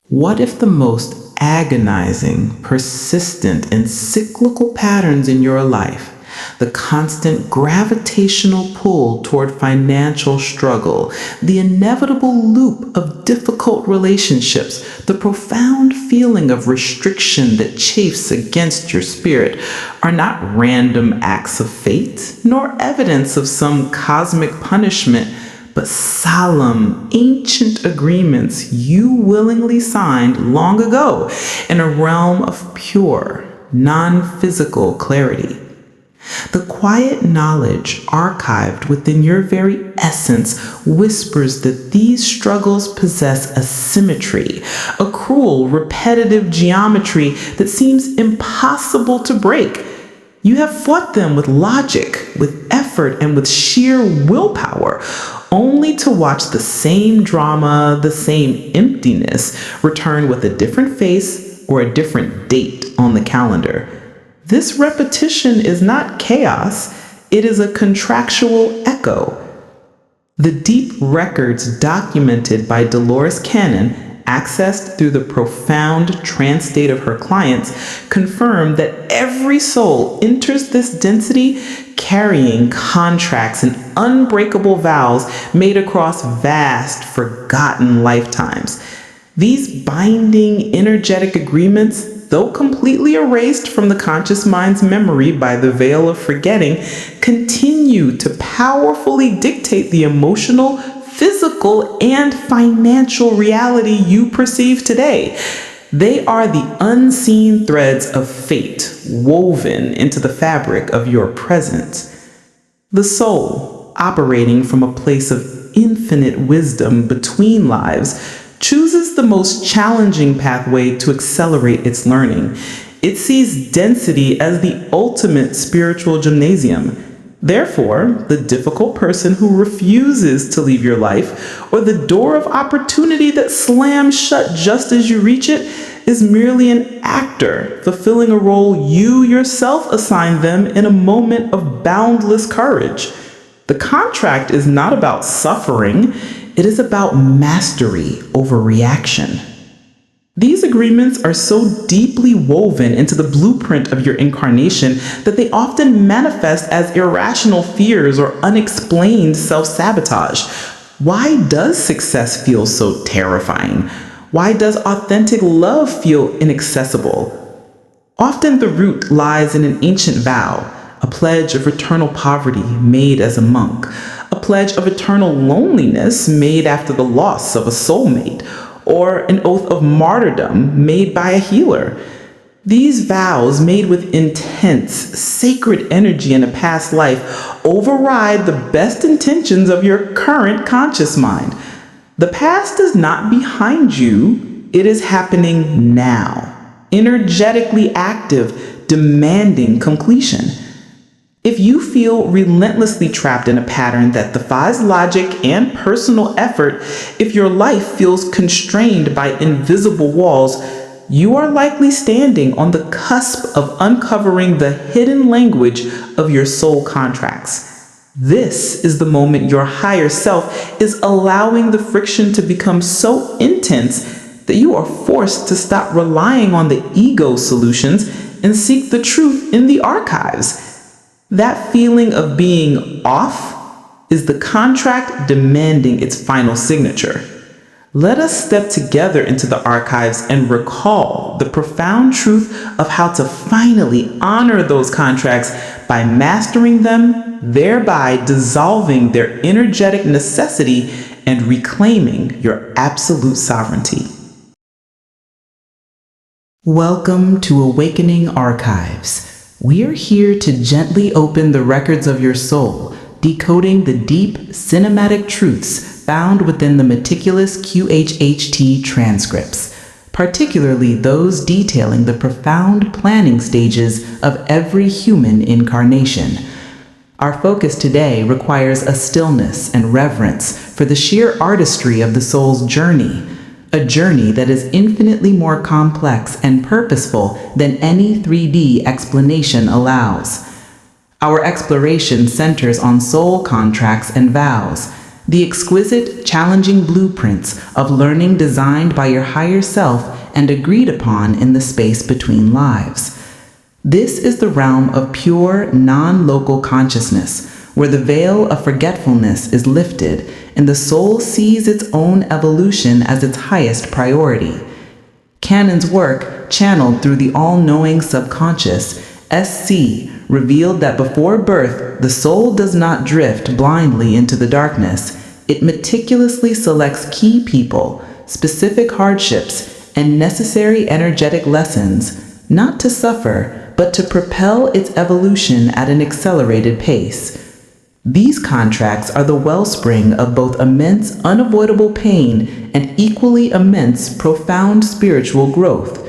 What if the most agonizing, persistent, and cyclical patterns in your life, the constant gravitational pull toward financial struggle, the inevitable loop of difficult relationships, the profound feeling of restriction that chafes against your spirit, are not random acts of fate, nor evidence of some cosmic punishment, but solemn, ancient agreements you willingly signed long ago in a realm of pure, non-physical clarity. The quiet knowledge archived within your very essence whispers that these struggles possess a symmetry, a cruel, repetitive geometry that seems impossible to break. You have fought them with logic, with effort, and with sheer willpower, only to watch the same drama, the same emptiness, return with a different face or a different date on the calendar. This repetition is not chaos, it is a contractual echo. The deep records documented by Dolores Cannon, accessed through the profound trance state of her clients, confirm that every soul enters this density carrying contracts and unbreakable vows made across vast, forgotten lifetimes. These binding, energetic agreements, though completely erased from the conscious mind's memory by the veil of forgetting, continue to powerfully dictate the emotional, physical, and financial reality you perceive today. They are the unseen threads of fate woven into the fabric of your present. The soul, operating from a place of infinite wisdom between lives, chooses the most challenging pathway to accelerate its learning. It sees density as the ultimate spiritual gymnasium. Therefore, the difficult person who refuses to leave your life, or the door of opportunity that slams shut just as you reach it, is merely an actor fulfilling a role you yourself assigned them in a moment of boundless courage. The contract is not about suffering, it is about mastery over reaction. These agreements are so deeply woven into the blueprint of your incarnation that they often manifest as irrational fears or unexplained self-sabotage. Why does success feel so terrifying? Why does authentic love feel inaccessible? Often the root lies in an ancient vow, a pledge of eternal poverty made as a monk, a pledge of eternal loneliness made after the loss of a soulmate, or an oath of martyrdom made by a healer. These vows, made with intense, sacred energy in a past life, override the best intentions of your current conscious mind. The past is not behind you, it is happening now, energetically active, demanding completion. If you feel relentlessly trapped in a pattern that defies logic and personal effort, if your life feels constrained by invisible walls, you are likely standing on the cusp of uncovering the hidden language of your soul contracts. This is the moment your higher self is allowing the friction to become so intense that you are forced to stop relying on the ego solutions and seek the truth in the archives. That feeling of being off is the contract demanding its final signature. Let us step together into the archives and recall the profound truth of how to finally honor those contracts by mastering them, thereby dissolving their energetic necessity and reclaiming your absolute sovereignty. Welcome to Awakening Archives. We are here to gently open the records of your soul, decoding the deep, cinematic truths found within the meticulous QHHT transcripts, particularly those detailing the profound planning stages of every human incarnation. Our focus today requires a stillness and reverence for the sheer artistry of the soul's journey, a journey that is infinitely more complex and purposeful than any 3D explanation allows. Our exploration centers on soul contracts and vows, the exquisite, challenging blueprints of learning designed by your higher self and agreed upon in the space between lives. This is the realm of pure, non-local consciousness, where the veil of forgetfulness is lifted and the soul sees its own evolution as its highest priority. Canon's work, channeled through the all-knowing subconscious, SC, revealed that before birth, the soul does not drift blindly into the darkness. It meticulously selects key people, specific hardships, and necessary energetic lessons, not to suffer, but to propel its evolution at an accelerated pace. These contracts are the wellspring of both immense, unavoidable pain and equally immense, profound spiritual growth.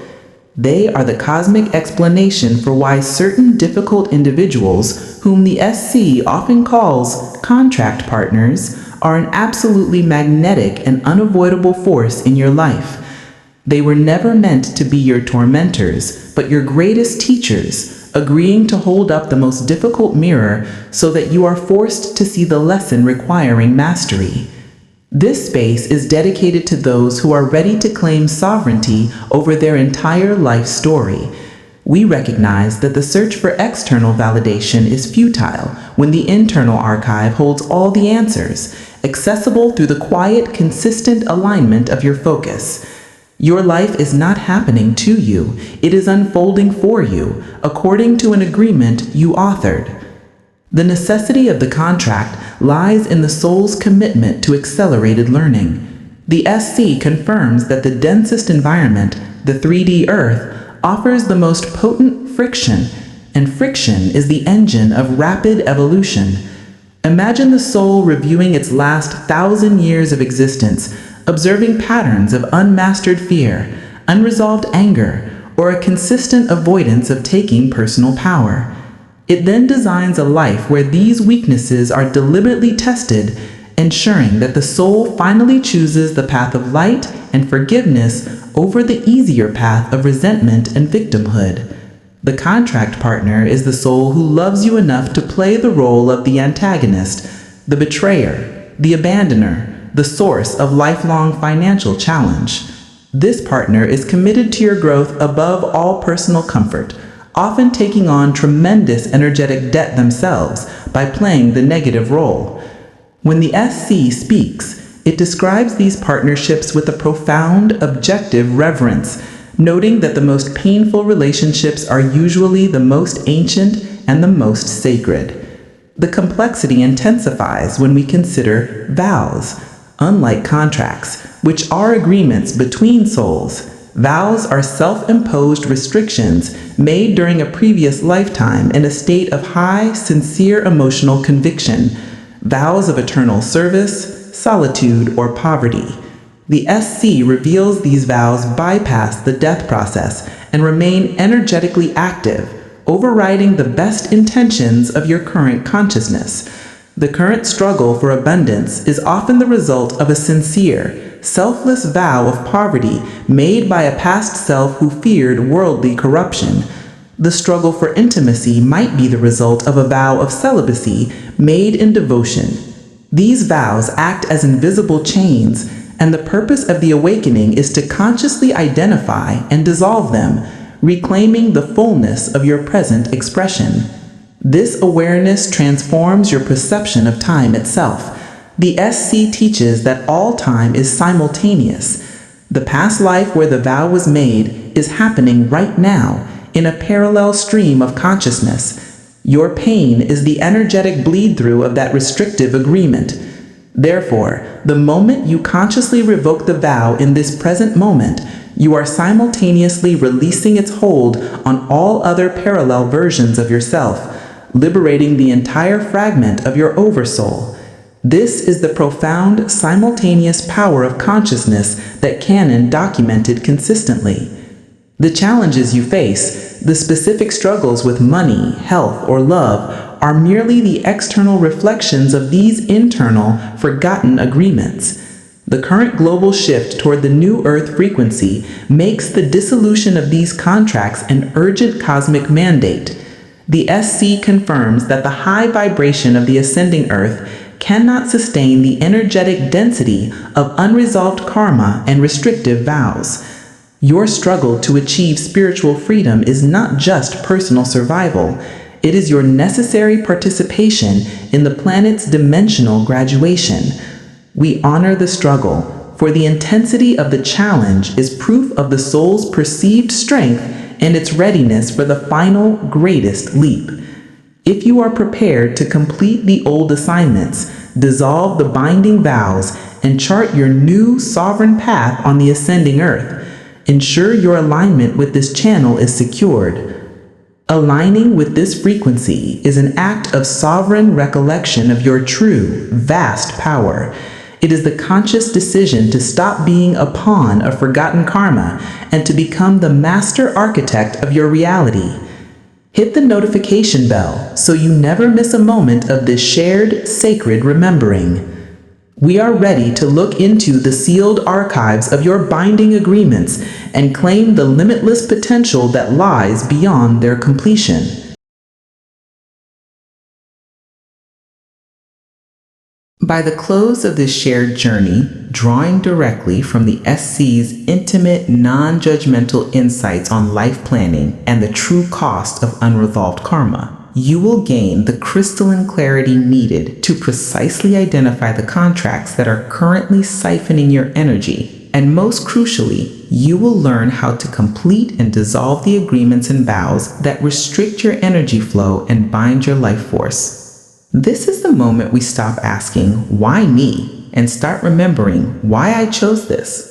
They are the cosmic explanation for why certain difficult individuals, whom the SC often calls contract partners, are an absolutely magnetic and unavoidable force in your life. They were never meant to be your tormentors, but your greatest teachers, agreeing to hold up the most difficult mirror so that you are forced to see the lesson requiring mastery. This space is dedicated to those who are ready to claim sovereignty over their entire life story. We recognize that the search for external validation is futile when the internal archive holds all the answers, accessible through the quiet, consistent alignment of your focus. Your life is not happening to you, it is unfolding for you, according to an agreement you authored. The necessity of the contract lies in the soul's commitment to accelerated learning. The SC confirms that the densest environment, the 3D Earth, offers the most potent friction, and friction is the engine of rapid evolution. Imagine the soul reviewing its last 1,000 years of existence, observing patterns of unmastered fear, unresolved anger, or a consistent avoidance of taking personal power. It then designs a life where these weaknesses are deliberately tested, ensuring that the soul finally chooses the path of light and forgiveness over the easier path of resentment and victimhood. The contract partner is the soul who loves you enough to play the role of the antagonist, the betrayer, the abandoner, the source of lifelong financial challenge. This partner is committed to your growth above all personal comfort, often taking on tremendous energetic debt themselves by playing the negative role. When the SC speaks, it describes these partnerships with a profound, objective reverence, noting that the most painful relationships are usually the most ancient and the most sacred. The complexity intensifies when we consider vows. Unlike contracts, which are agreements between souls, vows are self-imposed restrictions made during a previous lifetime in a state of high, sincere emotional conviction, vows of eternal service, solitude, or poverty. The SC reveals these vows bypass the death process and remain energetically active, overriding the best intentions of your current consciousness. The current struggle for abundance is often the result of a sincere, selfless vow of poverty made by a past self who feared worldly corruption. The struggle for intimacy might be the result of a vow of celibacy made in devotion. These vows act as invisible chains, and the purpose of the awakening is to consciously identify and dissolve them, reclaiming the fullness of your present expression. This awareness transforms your perception of time itself. The SC teaches that all time is simultaneous. The past life where the vow was made is happening right now in a parallel stream of consciousness. Your pain is the energetic bleed-through of that restrictive agreement. Therefore, the moment you consciously revoke the vow in this present moment, you are simultaneously releasing its hold on all other parallel versions of yourself, liberating the entire fragment of your oversoul. This is the profound, simultaneous power of consciousness that Canon documented consistently. The challenges you face, the specific struggles with money, health, or love, are merely the external reflections of these internal, forgotten agreements. The current global shift toward the new Earth frequency makes the dissolution of these contracts an urgent cosmic mandate. The SC confirms that the high vibration of the ascending Earth cannot sustain the energetic density of unresolved karma and restrictive vows. Your struggle to achieve spiritual freedom is not just personal survival, it is your necessary participation in the planet's dimensional graduation. We honor the struggle, for the intensity of the challenge is proof of the soul's perceived strength and its readiness for the final, greatest leap. If you are prepared to complete the old assignments, dissolve the binding vows, and chart your new sovereign path on the ascending earth, ensure your alignment with this channel is secured. Aligning with this frequency is an act of sovereign recollection of your true, vast power. It is the conscious decision to stop being a pawn of forgotten karma and to become the master architect of your reality. Hit the notification bell so you never miss a moment of this shared, sacred remembering. We are ready to look into the sealed archives of your binding agreements and claim the limitless potential that lies beyond their completion. By the close of this shared journey, drawing directly from the SC's intimate, non-judgmental insights on life planning and the true cost of unresolved karma, you will gain the crystalline clarity needed to precisely identify the contracts that are currently siphoning your energy, and most crucially, you will learn how to complete and dissolve the agreements and vows that restrict your energy flow and bind your life force. This is the moment we stop asking, "Why me?" and start remembering why I chose this.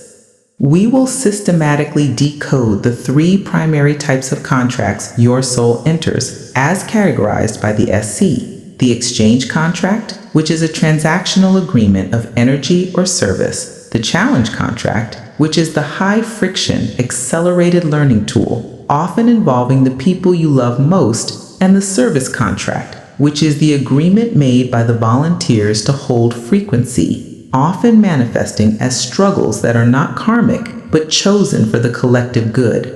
We will systematically decode the 3 primary types of contracts your soul enters, as categorized by the SC. The exchange contract, which is a transactional agreement of energy or service. The challenge contract, which is the high-friction, accelerated learning tool, often involving the people you love most. And the service contract, which is the agreement made by the volunteers to hold frequency, often manifesting as struggles that are not karmic, but chosen for the collective good.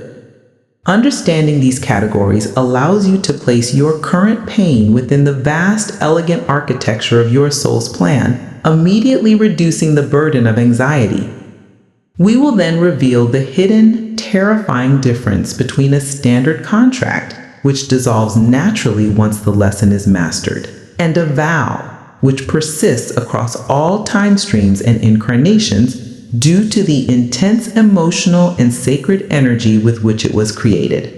Understanding these categories allows you to place your current pain within the vast, elegant architecture of your soul's plan, immediately reducing the burden of anxiety. We will then reveal the hidden, terrifying difference between a standard contract, which dissolves naturally once the lesson is mastered, and a vow, which persists across all time streams and incarnations due to the intense emotional and sacred energy with which it was created.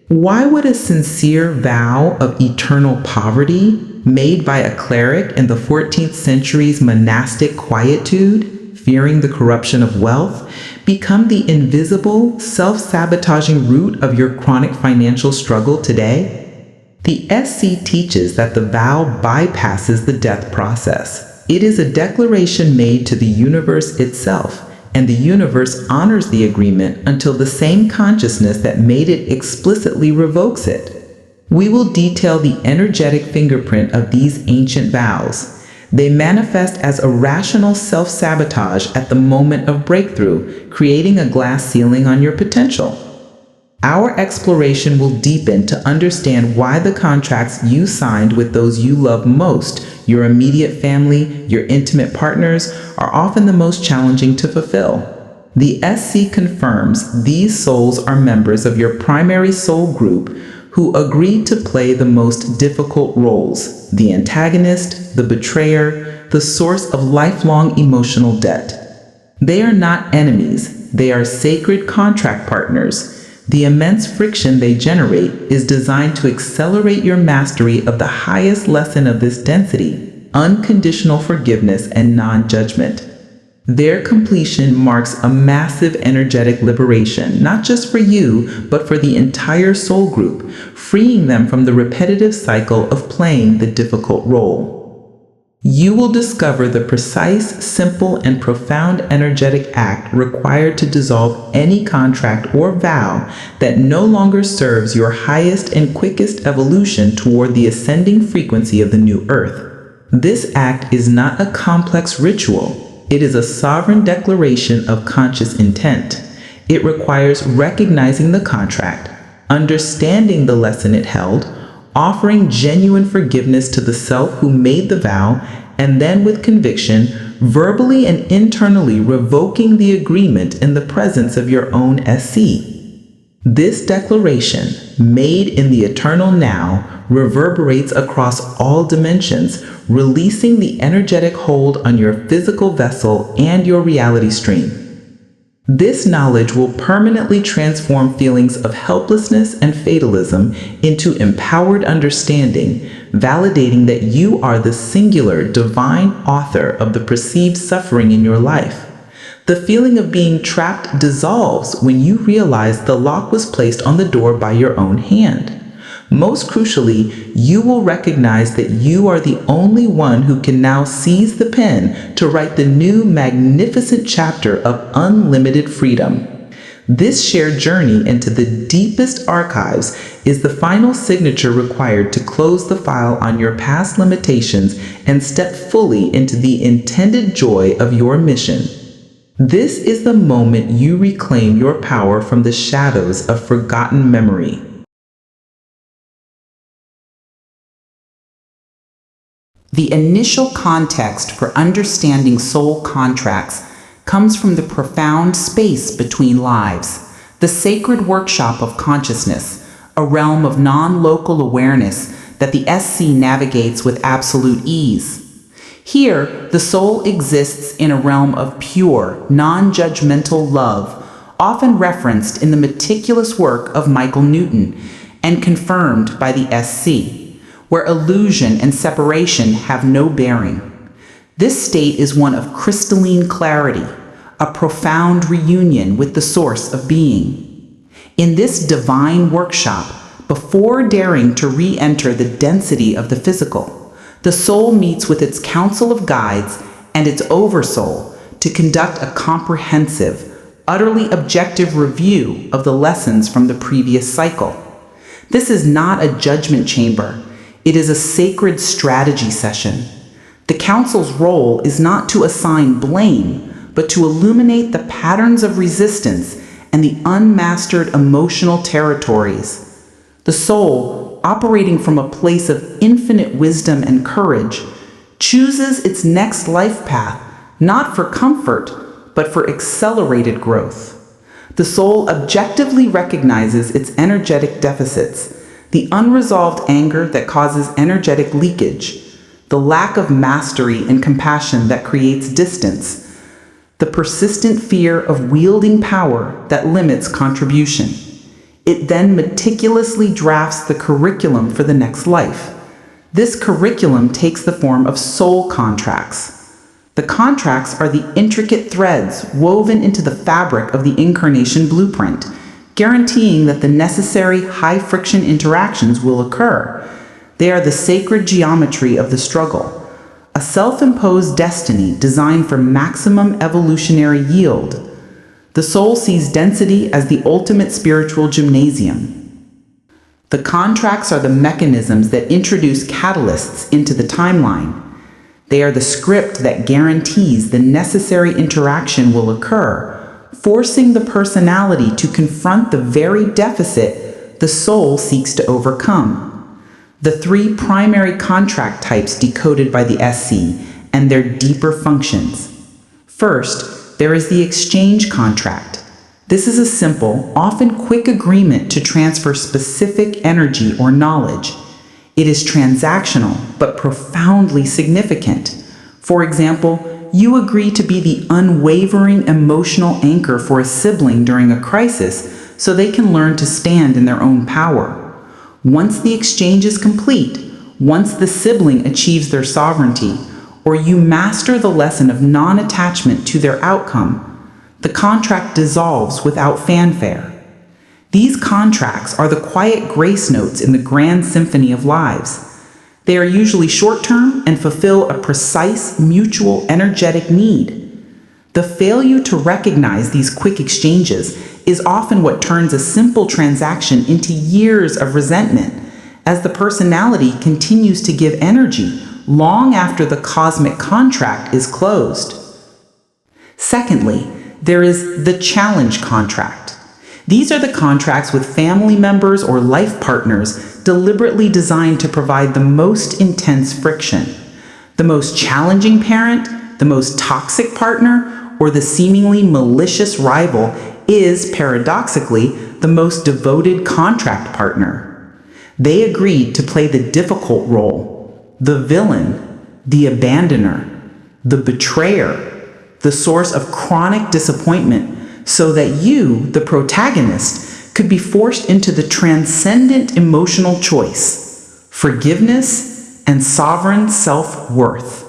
Why would a sincere vow of eternal poverty, made by a cleric in the 14th century's monastic quietude, fearing the corruption of wealth, become the invisible, self-sabotaging root of your chronic financial struggle today? The SC teaches that the vow bypasses the death process. It is a declaration made to the universe itself, and the universe honors the agreement until the same consciousness that made it explicitly revokes it. We will detail the energetic fingerprint of these ancient vows. They manifest as irrational self-sabotage at the moment of breakthrough, creating a glass ceiling on your potential. Our exploration will deepen to understand why the contracts you signed with those you love most, your immediate family, your intimate partners, are often the most challenging to fulfill. The SC confirms these souls are members of your primary soul group who agreed to play the most difficult roles: the antagonist, the betrayer, the source of lifelong emotional debt. They are not enemies, they are sacred contract partners. The immense friction they generate is designed to accelerate your mastery of the highest lesson of this density: unconditional forgiveness and non-judgment. Their completion marks a massive energetic liberation, not just for you, but for the entire soul group, freeing them from the repetitive cycle of playing the difficult role. You will discover the precise, simple, and profound energetic act required to dissolve any contract or vow that no longer serves your highest and quickest evolution toward the ascending frequency of the new earth. This act is not a complex ritual. It is a sovereign declaration of conscious intent. It requires recognizing the contract, understanding the lesson it held, offering genuine forgiveness to the self who made the vow, and then with conviction, verbally and internally revoking the agreement in the presence of your own SC. This declaration, made in the eternal now, reverberates across all dimensions, releasing the energetic hold on your physical vessel and your reality stream. This knowledge will permanently transform feelings of helplessness and fatalism into empowered understanding, validating that you are the singular divine author of the perceived suffering in your life. The feeling of being trapped dissolves when you realize the lock was placed on the door by your own hand. Most crucially, you will recognize that you are the only one who can now seize the pen to write the new magnificent chapter of unlimited freedom. This shared journey into the deepest archives is the final signature required to close the file on your past limitations and step fully into the intended joy of your mission. This is the moment you reclaim your power from the shadows of forgotten memory. The initial context for understanding soul contracts comes from the profound space between lives, the sacred workshop of consciousness, a realm of non-local awareness that the SC navigates with absolute ease. Here, the soul exists in a realm of pure, non-judgmental love, often referenced in the meticulous work of Michael Newton and confirmed by the SC, where illusion and separation have no bearing. This state is one of crystalline clarity, a profound reunion with the source of being. In this divine workshop, before daring to re-enter the density of the physical, the soul meets with its council of guides and its oversoul to conduct a comprehensive, utterly objective review of the lessons from the previous cycle. This is not a judgment chamber. It is a sacred strategy session. The council's role is not to assign blame, but to illuminate the patterns of resistance and the unmastered emotional territories. The soul, operating from a place of infinite wisdom and courage, chooses its next life path, not for comfort, but for accelerated growth. The soul objectively recognizes its energetic deficits, the unresolved anger that causes energetic leakage, the lack of mastery and compassion that creates distance, the persistent fear of wielding power that limits contribution. It then meticulously drafts the curriculum for the next life. This curriculum takes the form of soul contracts. The contracts are the intricate threads woven into the fabric of the incarnation blueprint, guaranteeing that the necessary high-friction interactions will occur. They are the sacred geometry of the struggle, a self-imposed destiny designed for maximum evolutionary yield. The soul sees density as the ultimate spiritual gymnasium. The contracts are the mechanisms that introduce catalysts into the timeline. They are the script that guarantees the necessary interaction will occur, forcing the personality to confront the very deficit the soul seeks to overcome. The three primary contract types decoded by the SC and their deeper functions. First, there is the exchange contract. This is a simple, often quick agreement to transfer specific energy or knowledge. It is transactional, but profoundly significant. For example, you agree to be the unwavering emotional anchor for a sibling during a crisis so they can learn to stand in their own power. Once the exchange is complete, once the sibling achieves their sovereignty, or you master the lesson of non-attachment to their outcome, the contract dissolves without fanfare. These contracts are the quiet grace notes in the grand symphony of lives. They are usually short-term and fulfill a precise, mutual, energetic need. The failure to recognize these quick exchanges is often what turns a simple transaction into years of resentment, as the personality continues to give energy long after the cosmic contract is closed. Secondly, there is the challenge contract. These are the contracts with family members or life partners deliberately designed to provide the most intense friction. The most challenging parent, the most toxic partner, or the seemingly malicious rival is, paradoxically, the most devoted contract partner. They agreed to play the difficult role, the villain, the abandoner, the betrayer, the source of chronic disappointment, so that you, the protagonist, could be forced into the transcendent emotional choice, forgiveness, and sovereign self-worth.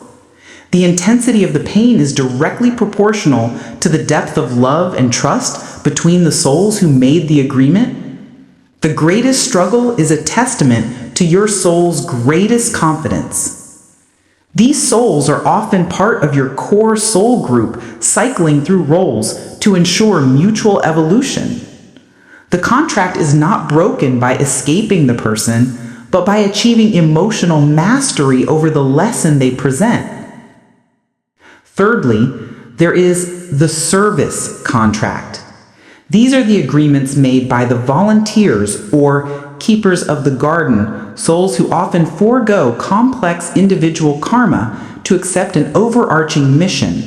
The intensity of the pain is directly proportional to the depth of love and trust between the souls who made the agreement. The greatest struggle is a testament to your soul's greatest confidence. These souls are often part of your core soul group, cycling through roles to ensure mutual evolution. The contract is not broken by escaping the person, but by achieving emotional mastery over the lesson they present. Thirdly, there is the service contract. These are the agreements made by the volunteers or keepers of the garden, souls who often forego complex individual karma to accept an overarching mission.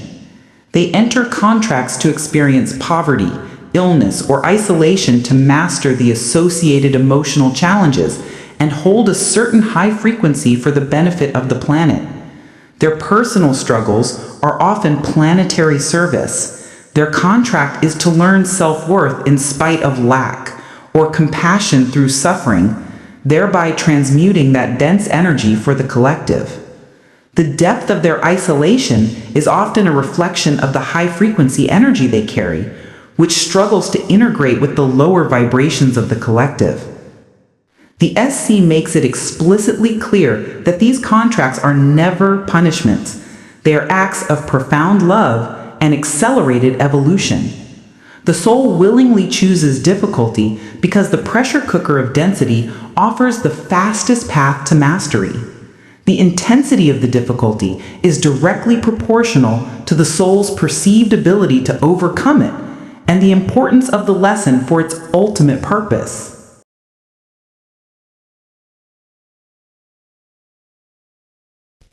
They enter contracts to experience poverty, illness, or isolation to master the associated emotional challenges and hold a certain high frequency for the benefit of the planet. Their personal struggles are often planetary service. Their contract is to learn self-worth in spite of lack, or compassion through suffering, thereby transmuting that dense energy for the collective. The depth of their isolation is often a reflection of the high-frequency energy they carry, which struggles to integrate with the lower vibrations of the collective. The SC makes it explicitly clear that these contracts are never punishments. They are acts of profound love and accelerated evolution. The soul willingly chooses difficulty because the pressure cooker of density offers the fastest path to mastery. The intensity of the difficulty is directly proportional to the soul's perceived ability to overcome it and the importance of the lesson for its ultimate purpose.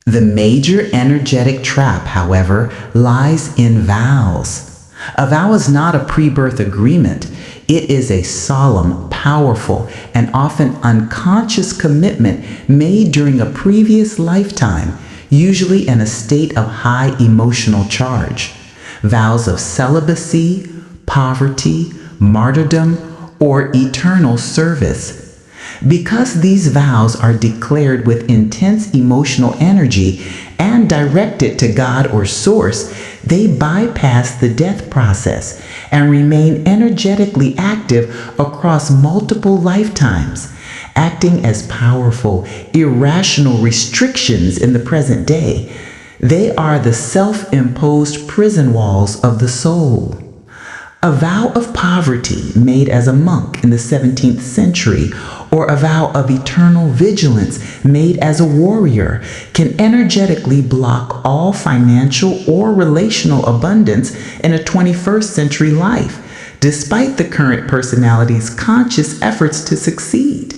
The major energetic trap, however, lies in vows. A vow is not a pre-birth agreement. It is a solemn, powerful, and often unconscious commitment made during a previous lifetime, usually in a state of high emotional charge. Vows of celibacy, poverty, martyrdom, or eternal service. Because these vows are declared with intense emotional energy and directed to God or Source, they bypass the death process and remain energetically active across multiple lifetimes, acting as powerful, irrational restrictions in the present day. They are the self-imposed prison walls of the soul. A vow of poverty made as a monk in the 17th century, or a vow of eternal vigilance made as a warrior, can energetically block all financial or relational abundance in a 21st century life, despite the current personality's conscious efforts to succeed.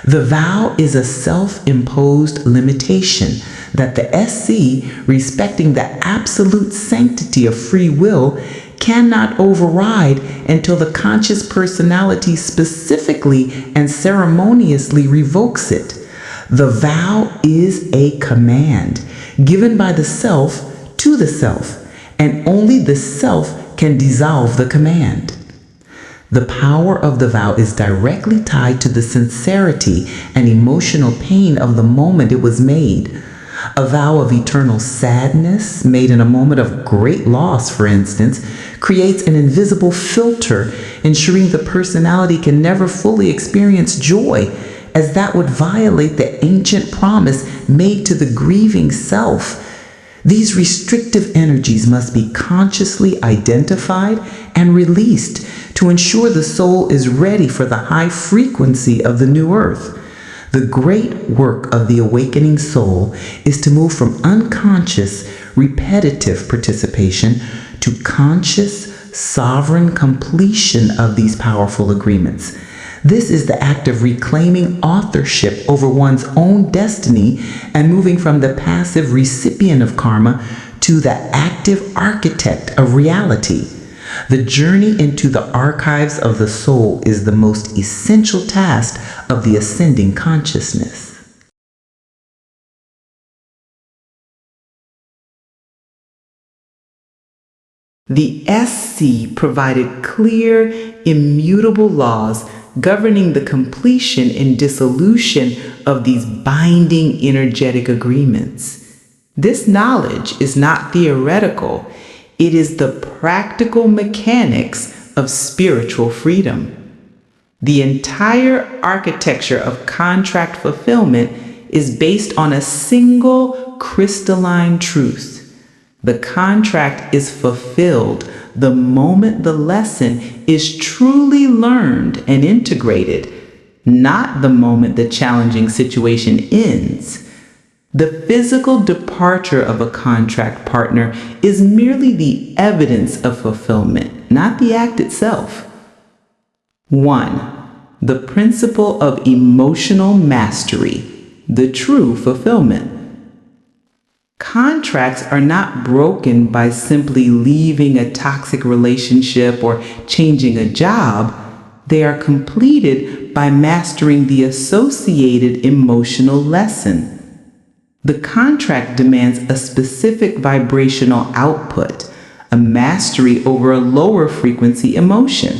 The vow is a self-imposed limitation that the SC, respecting the absolute sanctity of free will, cannot override until the conscious personality specifically and ceremoniously revokes it. The vow is a command given by the self to the self, and only the self can dissolve the command. The power of the vow is directly tied to the sincerity and emotional pain of the moment it was made. A vow of eternal sadness, made in a moment of great loss, for instance, creates an invisible filter, ensuring the personality can never fully experience joy, as that would violate the ancient promise made to the grieving self. These restrictive energies must be consciously identified and released to ensure the soul is ready for the high frequency of the new earth. The great work of the awakening soul is to move from unconscious, repetitive participation to conscious, sovereign completion of these powerful agreements. This is the act of reclaiming authorship over one's own destiny and moving from the passive recipient of karma to the active architect of reality. The journey into the archives of the soul is the most essential task of the ascending consciousness. The SC provided clear, immutable laws governing the completion and dissolution of these binding energetic agreements. This knowledge is not theoretical, it is the practical mechanics of spiritual freedom. The entire architecture of contract fulfillment is based on a single crystalline truth. The contract is fulfilled the moment the lesson is truly learned and integrated, not the moment the challenging situation ends. The physical departure of a contract partner is merely the evidence of fulfillment, not the act itself. 1. The principle of emotional mastery, the true fulfillment. Contracts are not broken by simply leaving a toxic relationship or changing a job. They are completed by mastering the associated emotional lesson. The contract demands a specific vibrational output, a mastery over a lower frequency emotion.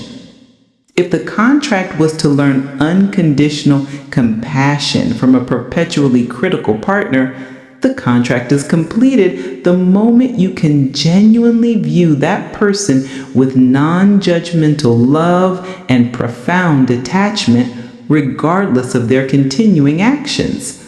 If the contract was to learn unconditional compassion from a perpetually critical partner, the contract is completed the moment you can genuinely view that person with non-judgmental love and profound detachment, regardless of their continuing actions.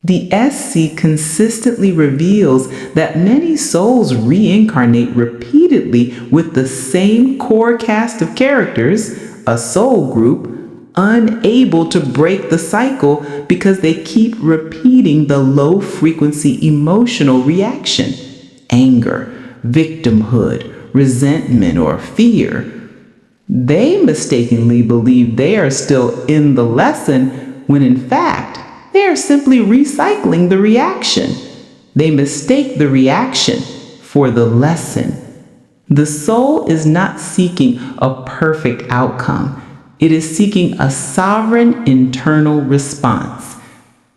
The SC consistently reveals that many souls reincarnate repeatedly with the same core cast of characters, a soul group, unable to break the cycle because they keep repeating the low-frequency emotional reaction: anger, victimhood, resentment, or fear. They mistakenly believe they are still in the lesson when in fact they are simply recycling the reaction. They mistake the reaction for the lesson. The soul is not seeking a perfect outcome. It is seeking a sovereign internal response.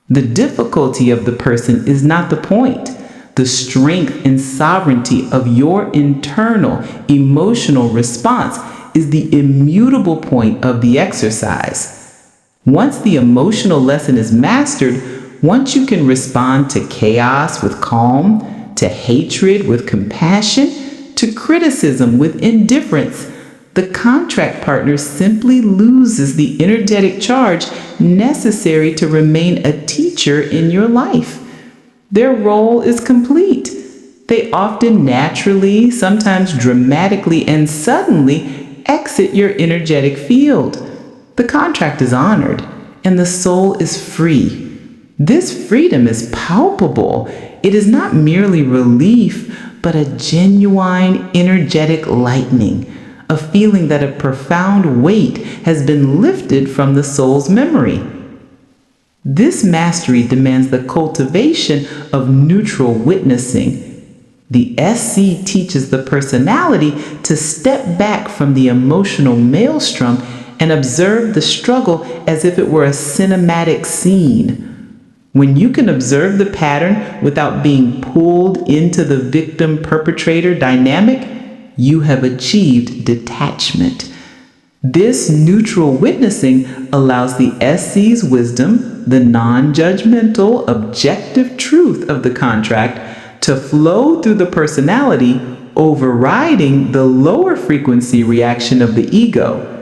The difficulty of the person is not the point. The strength and sovereignty of your internal emotional response is the immutable point of the exercise. Once the emotional lesson is mastered, once you can respond to chaos with calm, to hatred with compassion, to criticism with indifference, the contract partner simply loses the energetic charge necessary to remain a teacher in your life. Their role is complete. They often naturally, sometimes dramatically and suddenly exit your energetic field. The contract is honored and the soul is free. This freedom is palpable. It is not merely relief, but a genuine energetic lightening, a feeling that a profound weight has been lifted from the soul's memory. This mastery demands the cultivation of neutral witnessing. The SC teaches the personality to step back from the emotional maelstrom and observe the struggle as if it were a cinematic scene. When you can observe the pattern without being pulled into the victim-perpetrator dynamic, you have achieved detachment. This neutral witnessing allows the SC's wisdom, the non-judgmental, objective truth of the contract, to flow through the personality, overriding the lower frequency reaction of the ego.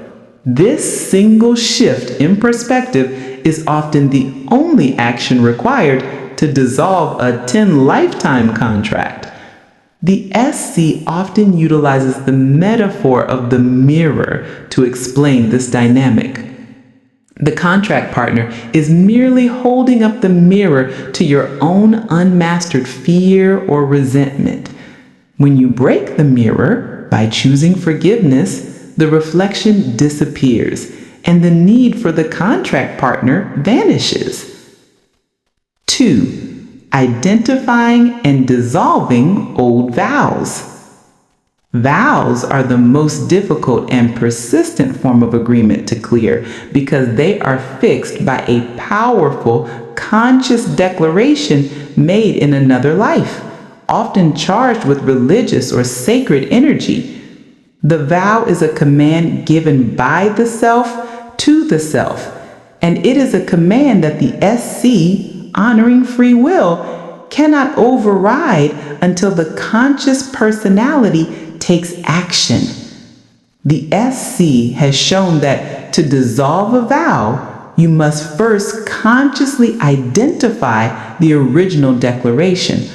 This single shift in perspective is often the only action required to dissolve a 10-lifetime contract. The SC often utilizes the metaphor of the mirror to explain this dynamic. The contract partner is merely holding up the mirror to your own unmastered fear or resentment. When you break the mirror, by choosing forgiveness, the reflection disappears and the need for the contract partner vanishes. 2. Identifying and dissolving old vows. Vows are the most difficult and persistent form of agreement to clear because they are fixed by a powerful, conscious declaration made in another life, often charged with religious or sacred energy. The vow is a command given by the self to the self, and it is a command that the SC, honoring free will, cannot override until the conscious personality takes action. The SC has shown that to dissolve a vow, you must first consciously identify the original declaration,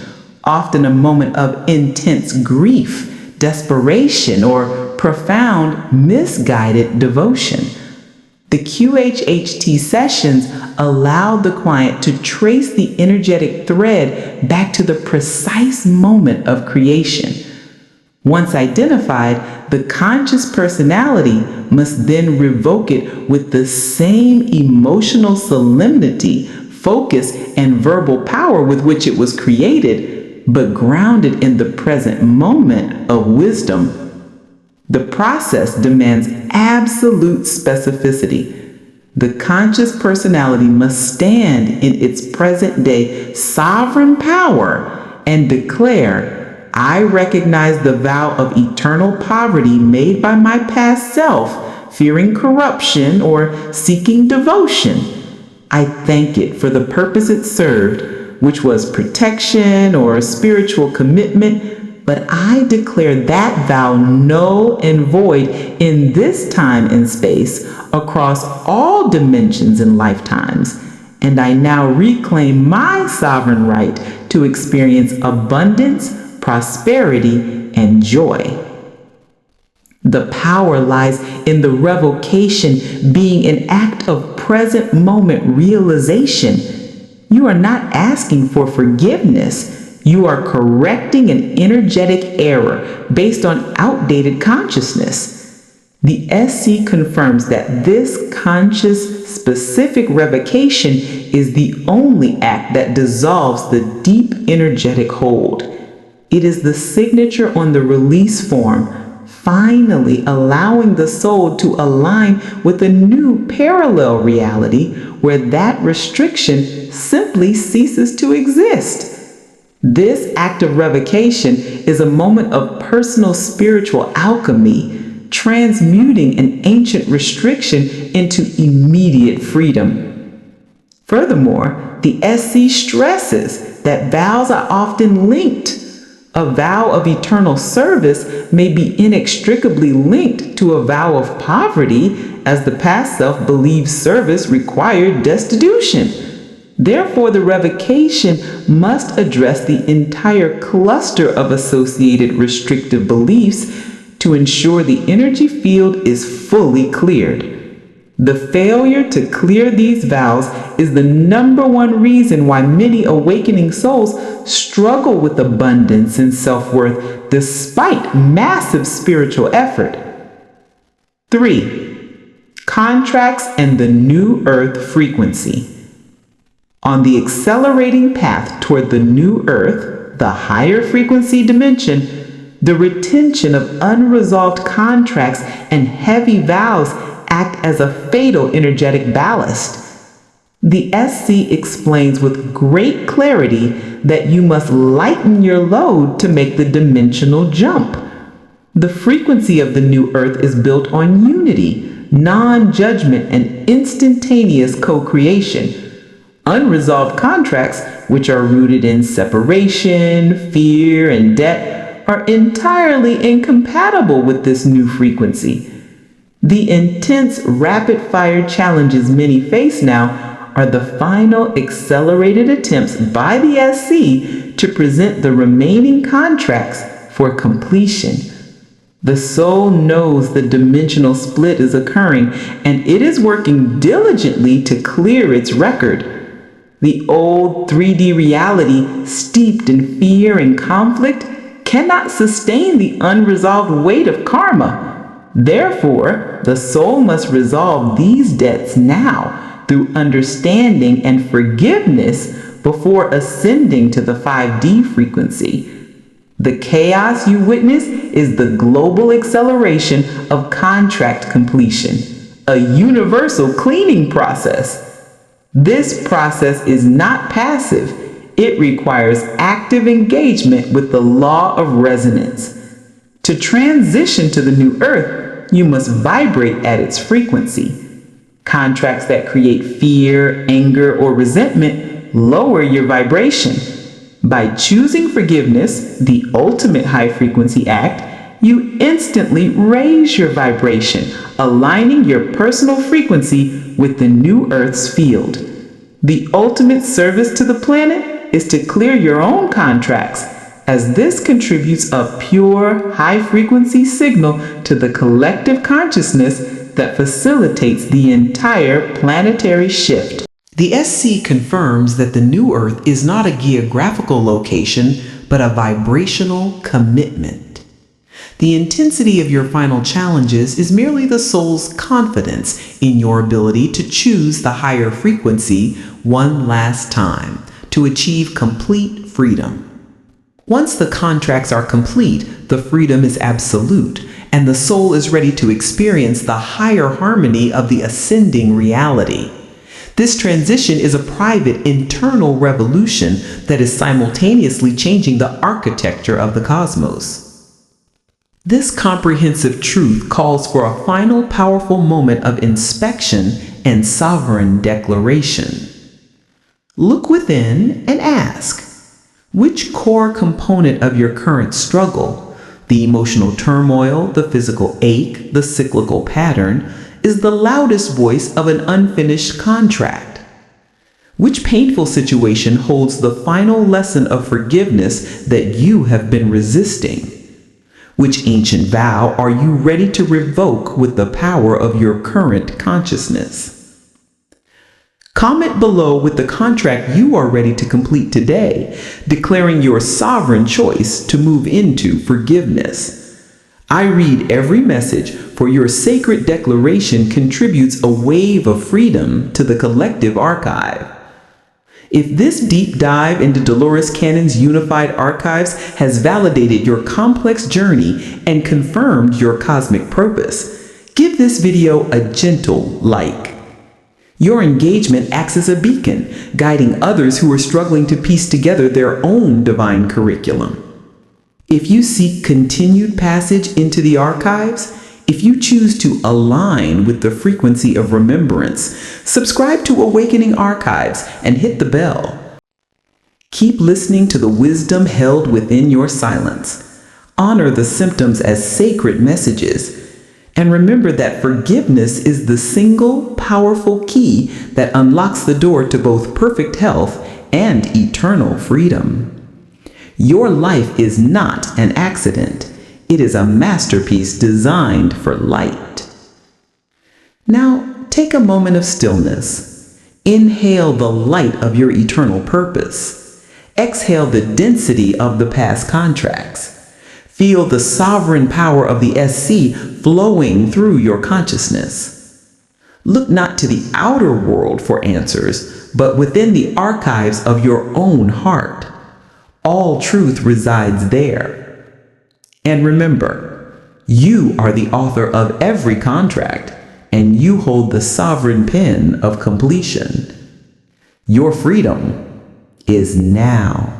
often a moment of intense grief, desperation, or profound misguided devotion. The QHHT sessions allow the client to trace the energetic thread back to the precise moment of creation. Once identified, the conscious personality must then revoke it with the same emotional solemnity, focus, and verbal power with which it was created, but grounded in the present moment of wisdom. The process demands absolute specificity. The conscious personality must stand in its present day sovereign power and declare, I recognize the vow of eternal poverty made by my past self, fearing corruption or seeking devotion. I thank it for the purpose it served, which was protection or spiritual commitment, but I declare that vow null and void in this time and space across all dimensions and lifetimes, and I now reclaim my sovereign right to experience abundance, prosperity, and joy. The power lies in the revocation being an act of present moment realization. You are not asking for forgiveness. You are correcting an energetic error based on outdated consciousness. The SC confirms that this conscious, specific revocation is the only act that dissolves the deep energetic hold. It is the signature on the release form, finally allowing the soul to align with a new parallel reality where that restriction simply ceases to exist. This act of revocation is a moment of personal spiritual alchemy, transmuting an ancient restriction into immediate freedom. Furthermore, the SC stresses that vows are often linked. A vow of eternal service may be inextricably linked to a vow of poverty, as the past self believes service required destitution. Therefore, the revocation must address the entire cluster of associated restrictive beliefs to ensure the energy field is fully cleared. The failure to clear these vows is the number one reason why many awakening souls struggle with abundance and self-worth despite massive spiritual effort. 3. Contracts and the New Earth frequency. On the accelerating path toward the New Earth, the higher frequency dimension, the retention of unresolved contracts and heavy vows act as a fatal energetic ballast. The SC explains with great clarity that you must lighten your load to make the dimensional jump. The frequency of the new earth is built on unity, non-judgment, and instantaneous co-creation. Unresolved contracts, which are rooted in separation, fear, and debt, are entirely incompatible with this new frequency. The intense, rapid-fire challenges many face now are the final accelerated attempts by the SC to present the remaining contracts for completion. The soul knows the dimensional split is occurring, and it is working diligently to clear its record. The old 3D reality, steeped in fear and conflict, cannot sustain the unresolved weight of karma. Therefore, the soul must resolve these debts now through understanding and forgiveness before ascending to the 5D frequency. The chaos you witness is the global acceleration of contract completion, a universal cleaning process. This process is not passive. It requires active engagement with the law of resonance. To transition to the new earth, you must vibrate at its frequency. Contracts that create fear, anger, or resentment lower your vibration. By choosing forgiveness, the ultimate high frequency act, you instantly raise your vibration, aligning your personal frequency with the new Earth's field. The ultimate service to the planet is to clear your own contracts, as this contributes a pure, high-frequency signal to the collective consciousness that facilitates the entire planetary shift. The SC confirms that the new Earth is not a geographical location, but a vibrational commitment. The intensity of your final challenges is merely the soul's confidence in your ability to choose the higher frequency one last time to achieve complete freedom. Once the contracts are complete, the freedom is absolute, and the soul is ready to experience the higher harmony of the ascending reality. This transition is a private internal revolution that is simultaneously changing the architecture of the cosmos. This comprehensive truth calls for a final powerful moment of inspection and sovereign declaration. Look within and ask, which core component of your current struggle, the emotional turmoil, the physical ache, the cyclical pattern, is the loudest voice of an unfinished contract? Which painful situation holds the final lesson of forgiveness that you have been resisting? Which ancient vow are you ready to revoke with the power of your current consciousness? Comment below with the contract you are ready to complete today, declaring your sovereign choice to move into forgiveness. I read every message, for your sacred declaration contributes a wave of freedom to the collective archive. If this deep dive into Dolores Cannon's unified archives has validated your complex journey and confirmed your cosmic purpose, give this video a gentle like. Your engagement acts as a beacon, guiding others who are struggling to piece together their own divine curriculum. If you seek continued passage into the archives, if you choose to align with the frequency of remembrance, subscribe to Awakening Archives and hit the bell. Keep listening to the wisdom held within your silence. Honor the symptoms as sacred messages. And remember that forgiveness is the single powerful key that unlocks the door to both perfect health and eternal freedom. Your life is not an accident. It is a masterpiece designed for light. Now, take a moment of stillness. Inhale the light of your eternal purpose. Exhale the density of the past contracts. Feel the sovereign power of the SC flowing through your consciousness. Look not to the outer world for answers, but within the archives of your own heart. All truth resides there. And remember, you are the author of every contract, and you hold the sovereign pen of completion. Your freedom is now.